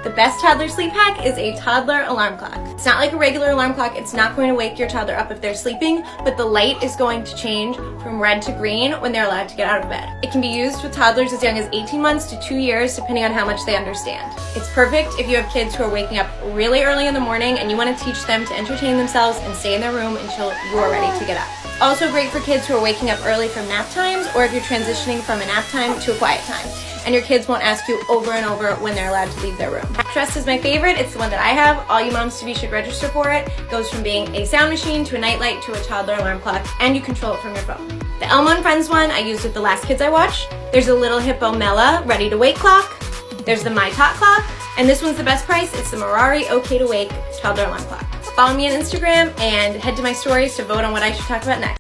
The best toddler sleep hack is a toddler alarm clock. It's not like a regular alarm clock. It's not going to wake your toddler up if they're sleeping, but the light is going to change from red to green when they're allowed to get out of bed. It can be used with toddlers as young as 18 months to 2 years, depending on how much they understand. It's perfect if you have kids who are waking up really early in the morning and you want to teach them to entertain themselves and stay in their room until you are ready to get up. Also great for kids who are waking up early from nap times, or if you're transitioning from a nap time to a quiet time, and your kids won't ask you over and over when they're allowed to leave their room. Trust is my favorite. It's the one that I have. All you moms-to-be should register for it. It goes from being a sound machine to a nightlight to a toddler alarm clock, and you control it from your phone. The Elmo and Friends one I used with the last kids I watched. There's a little Hippo Mela ready to wake clock. There's the My Tot clock, and this one's the best price. It's the Merari OK to Wake toddler alarm clock. Follow me on Instagram and head to my stories to vote on what I should talk about next.